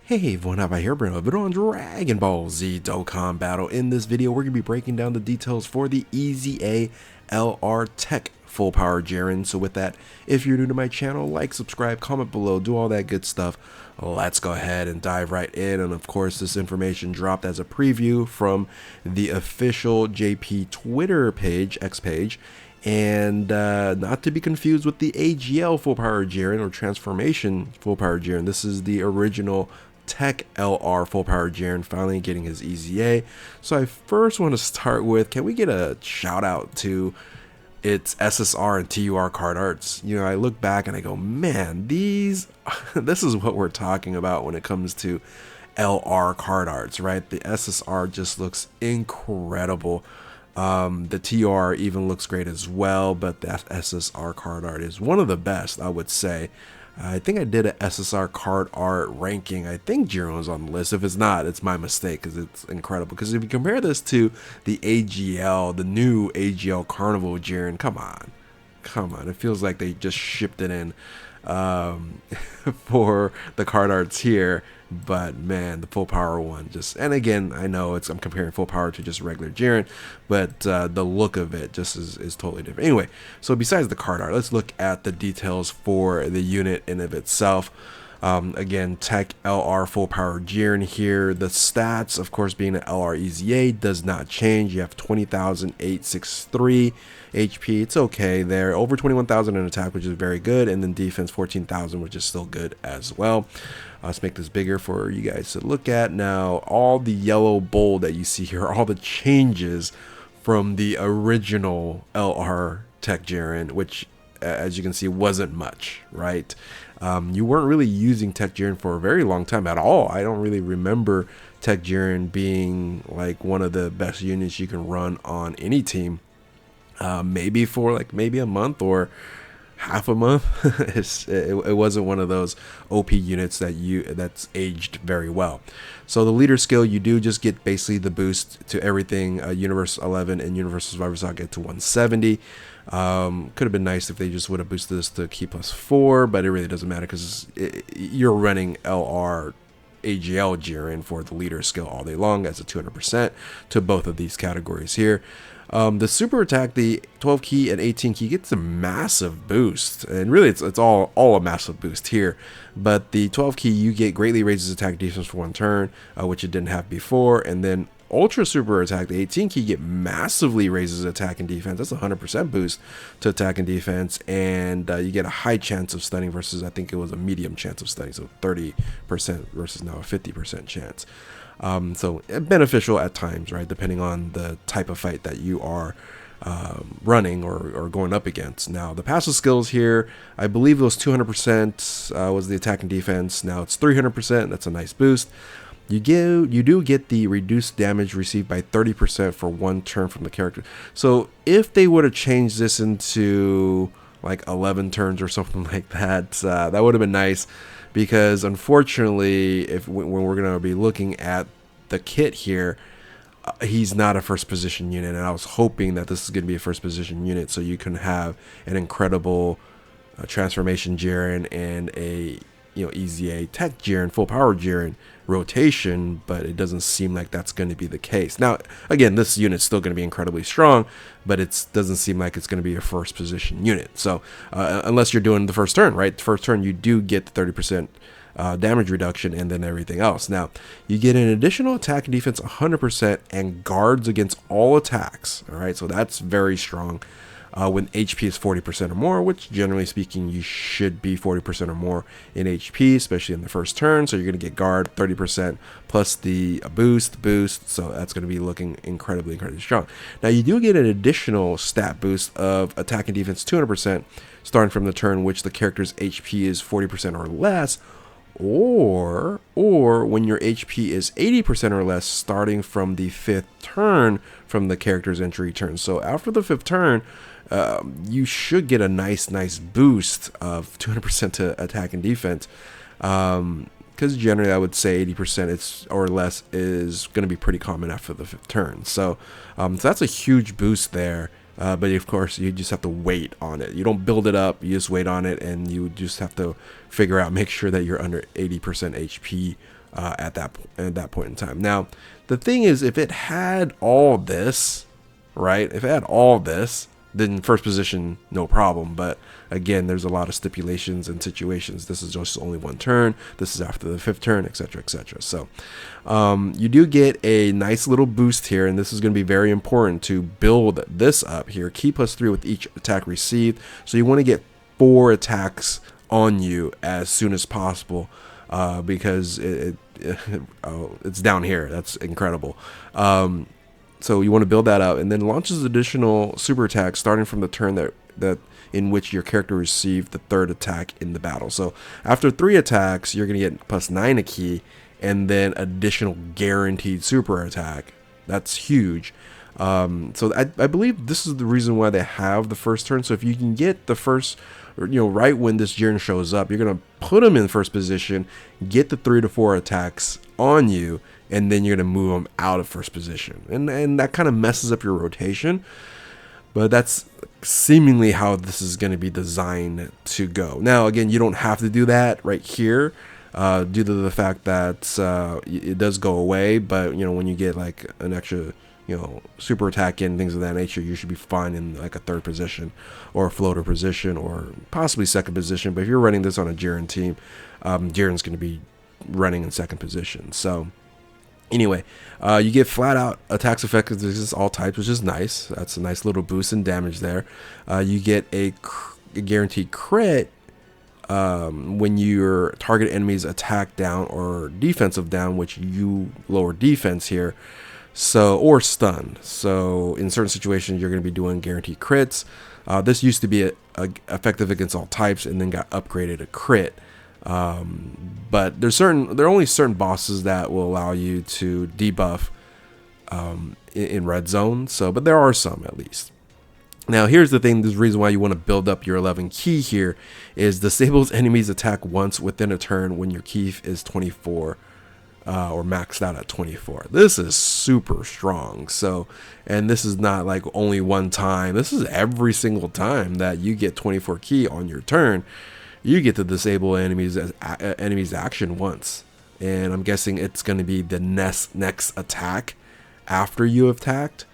Hey everyone, how about here? Bring a video on Dragon Ball Z Dokkan Battle. In this video, we're going to be breaking down the details for the EZA LR TEQ Full Power Jiren. So with that, if you're new to my channel, like, subscribe, comment below, do all that good stuff. Let's go ahead and dive right in. And of course, this information dropped as a preview from the official JP Twitter page, X page. And not to be confused with the AGL Full Power Jiren or Transformation Full Power Jiren. This is the original TEQ LR Full Power Jiren finally getting his EZA. So I first want to start with, can we get a shout out to its SSR and TUR card arts? You know, I look back and I go, man, this is what we're talking about when it comes to LR card arts, right? The SSR just looks incredible. The TR even looks great as well, but that SSR card art is one of the best, I would say. I think I did an SSR card art ranking. I think Jiren was on the list. If it's not, it's my mistake because it's incredible. Because if you compare this to the AGL, the new AGL Carnival Jiren, come on. It feels like they just shipped it in for the card arts here. But man, the full power one just, and again, I know I'm comparing full power to just regular Jiren, but the look of it just is totally different. Anyway, so besides the card art, let's look at the details for the unit in of itself. Again, TEQ LR Full Power Jiren here. The stats, of course, being an LR EZA, does not change. You have 20,863 HP. It's okay there. Over 21,000 in attack, which is very good. And then defense 14,000, which is still good as well. Let's make this bigger for you guys to look at. Now, all the yellow bold that you see here are all the changes from the original LR TEQ Jiren, which, as you can see, wasn't much, right? You weren't really using TEQ Jiren for a very long time at all. I don't really remember TEQ Jiren being like one of the best units you can run on any team. Maybe for maybe a month or half a month. It wasn't one of those OP units that's aged very well. So the leader skill, you do just get basically the boost to everything. Universe 11 and Universal Survivor Saga get to 170. Could have been nice if they just would have boosted this to key +4, but it really doesn't matter because you're running LR AGL Jiren for the leader skill all day long as a 200% to both of these categories here. The super attack, the 12 key and 18 key gets a massive boost, and really it's all a massive boost here. But the 12 key, you get greatly raises attack defense for 1 turn, which it didn't have before, and then ultra super attack, the 18 key, get massively raises attack and defense. That's a 100% boost to attack and defense, and you get a high chance of stunning versus, I think it was a medium chance of stunning, so 30% versus now a 50% chance. So beneficial at times, right, depending on the type of fight that you are running or going up against. Now the passive skills here, I believe it was 200% was the attack and defense. Now it's 300%. That's a nice boost. You do get the reduced damage received by 30% for 1 turn from the character. So if they would have changed this into like 11 turns or something like that, that would have been nice. Because unfortunately, when we're going to be looking at the kit here, he's not a first position unit, and I was hoping that this is going to be a first position unit, so you can have an incredible transformation Jiren and a EZA TEQ Jiren, full power Jiren rotation, but it doesn't seem like that's going to be the case. Now, again, this unit's still going to be incredibly strong, but it doesn't seem like it's going to be a first position unit. So unless you're doing the first turn, right? The first turn, you do get the 30% damage reduction and then everything else. Now, you get an additional attack and defense 100% and guards against all attacks. All right, so that's very strong. When HP is 40% or more, which generally speaking you should be 40% or more in HP, especially in the first turn. So you're going to get guard 30% plus the boost, so that's going to be looking incredibly strong. Now you do get an additional stat boost of attack and defense 200% starting from the turn which the character's HP is 40% or less, or when your HP is 80% or less starting from the 5th turn from the character's entry turn. So after the 5th turn, you should get a nice boost of 200% to attack and defense, because generally I would say 80% or less is going to be pretty common after the 5th turn. So that's a huge boost there. But of course, you just have to wait on it. You don't build it up, you just wait on it, and you just have to figure out, make sure that you're under 80% HP at that point in time. Now, the thing is, if it had all this, right? If it had all this, then first position, no problem. But again, there's a lot of stipulations and situations. This is just only one turn. This is after the 5th turn, etc., etc. So you do get a nice little boost here, and this is going to be very important to build this up here. Key +3 with each attack received. So you want to get 4 attacks on you as soon as possible, because it's down here. That's incredible. So you want to build that up, and then launches additional super attacks starting from the turn that in which your character received the 3rd attack in the battle. So after 3 attacks, you're going to get +9 a key, and then additional guaranteed super attack. That's huge. So I believe this is the reason why they have the first turn. So if you can get the first, right when this Jiren shows up, you're going to put him in first position, get the 3 to 4 attacks on you, and then you're going to move him out of first position. And that kind of messes up your rotation. But that's seemingly how this is going to be designed to go. Now, again, you don't have to do that right here, due to the fact that it does go away. But, when you get like an extra, super attack in, things of that nature, you should be fine in like a 3rd position or a floater position or possibly 2nd position. But if you're running this on a Jiren team, Jiren's going to be running in 2nd position. So anyway, you get flat out attacks effectiveness all types, which is nice. That's a nice little boost in damage there. You get a guaranteed crit when your target enemy's attack down or defensive down, which you lower defense here. So, or stun. So in certain situations, you're going to be doing guaranteed crits. This used to be a effective against all types, and then got upgraded to crit. But there are only certain bosses that will allow you to debuff in red zone. So, but there are some at least. Now, here's the thing. The reason why you want to build up your 11 key here is disables enemies attack once within a turn when your key is 24. Or maxed out at 24. This is super strong. So, and this is not like only one time. This is every single time that you get 24 key on your turn, you get to disable enemies action once. And I'm guessing it's going to be the next attack after you have attacked,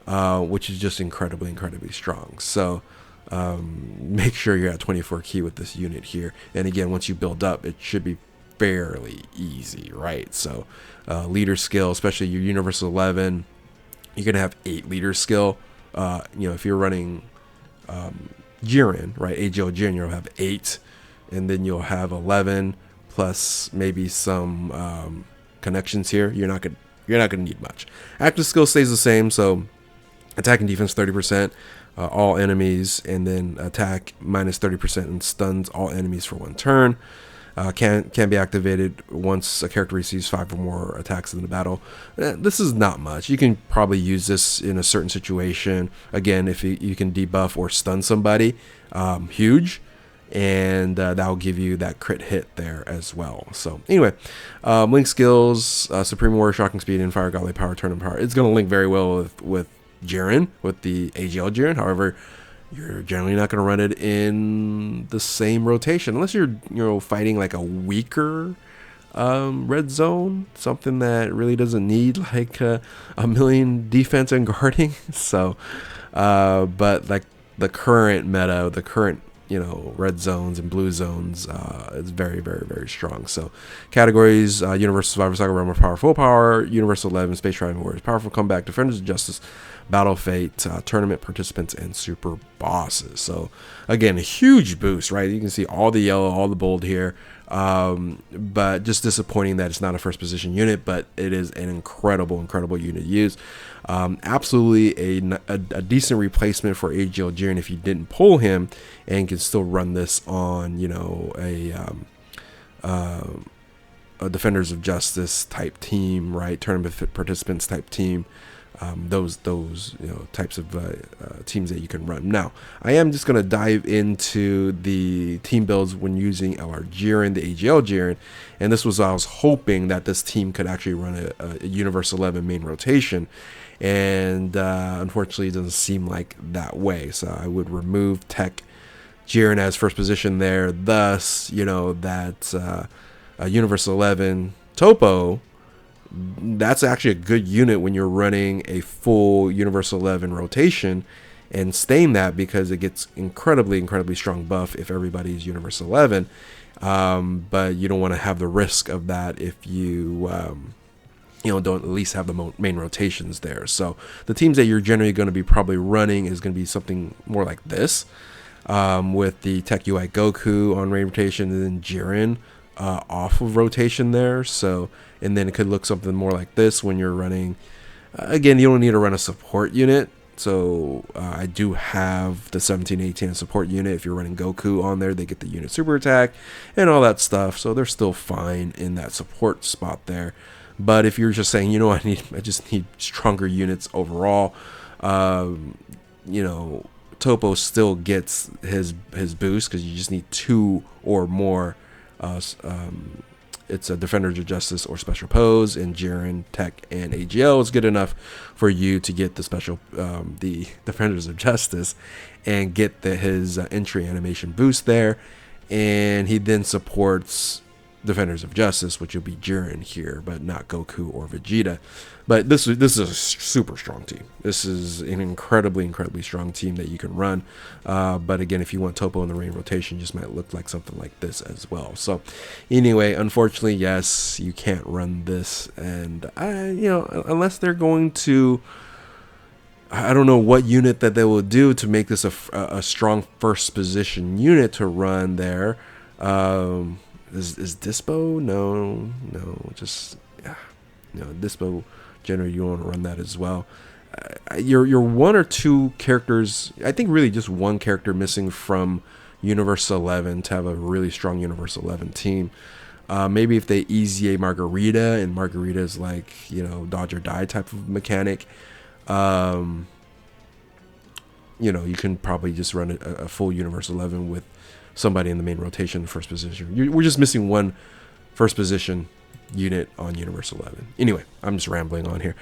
which is just incredibly strong. So make sure you're at 24 key with this unit here. And again, once you build up, it should be fairly easy, right? So leader skill, especially your universal 11, you're gonna have 8 leader skill. If you're running Jiren, right, AGL Jiren, you'll have 8, and then you'll have 11 plus maybe some connections here. You're not gonna need much. Active skill stays the same, so attack and defense 30%, all enemies, and then attack minus 30% and stuns all enemies for 1 turn. Can be activated once a character receives 5 or more attacks in the battle. This is not much. You can probably use this in a certain situation. Again, if you can debuff or stun somebody, huge, and that will give you that crit hit there as well. So anyway, link skills, Supreme Warrior, Shocking Speed, and Fire Godly Power, Tournament Power. It's going to link very well with Jiren, with the AGL Jiren. However, you're generally not going to run it in the same rotation unless you're fighting like a weaker red zone, something that really doesn't need like a million defense and guarding. So but like the current meta, the current red zones and blue zones, is very strong. So categories: Universal Survivor Saga, Realm of Power, Full Power, Universal 11, Space Driving Warriors, Powerful Comeback, Defenders of Justice, Battle Fate, Tournament Participants, and Super Bosses. So again, a huge boost, right? You can see all the yellow, all the bold here, but just disappointing that it's not a first position unit, but it is an incredible unit to use. Absolutely a decent replacement for AGL Jiren if you didn't pull him, and can still run this on a Defenders of Justice type team, right? Tournament Participants type team. Those types of teams that you can run. Now, I am just going to dive into the team builds when using LR Jiren, the AGL Jiren, and this was I was hoping that this team could actually run a Universe 11 main rotation, and unfortunately it doesn't seem like that way. So I would remove TEQ Jiren as first position there, thus that Universe 11 Topo, that's actually a good unit when you're running a full Universal 11 rotation and staying that, because it gets incredibly strong buff if everybody's Universal 11. But you don't want to have the risk of that if you don't at least have the main rotations there. So the teams that you're generally going to be probably running is going to be something more like this, with the TEQ UI Goku on main rotation, and then Jiren off of rotation there. So, and then it could look something more like this when you're running. Again, you don't need to run a support unit. So I do have the 1718 support unit. If you're running Goku on there, they get the unit super attack and all that stuff. So they're still fine in that support spot there. But if you're just saying, you know, I just need stronger units overall, Topo still gets his boost, because you just need 2 or more. It's a Defenders of Justice or Special Pose, and Jiren, TEQ, and AGL is good enough for you to get the Defenders of Justice and get his entry animation boost there. And he then supports Defenders of Justice, which will be Jiren here, but not Goku or Vegeta. But this is a super strong team. This is an incredibly strong team that you can run. But again, if you want Topo in the main rotation, just might look like something like this as well. So anyway, unfortunately, yes, you can't run this, and unless they're going to, I don't know what unit that they will do to make this a strong first position unit to run there. Is Dispo? No, just Dispo. Generally, you want to run that as well. Your 1 or 2 characters, I think really just 1 character missing from Universal 11 to have a really strong Universal 11 team. Maybe if they EZA Margarita, and Margarita is like, dodge or die type of mechanic, you can probably just run a full Universal 11 with somebody in the main rotation in the first position. We're just missing 1 first position unit on Universal 11. Anyway, I'm just rambling on here.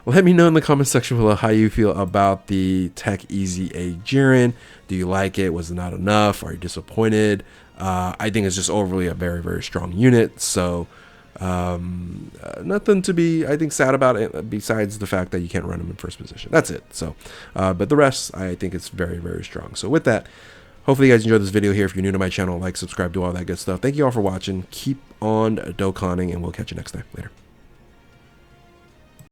Let me know in the comment section below how you feel about the TEQ EZA Jiren. Do you like it? Was it not enough? Are you disappointed? I think it's just overly a very strong unit. So nothing to be, I think, sad about it, besides the fact that you can't run him in first position. That's it. So, but the rest, I think it's very strong. So with that, hopefully you guys enjoyed this video here. If you're new to my channel, like, subscribe, do all that good stuff. Thank you all for watching. Keep on Dokkaning, and we'll catch you next time. Later.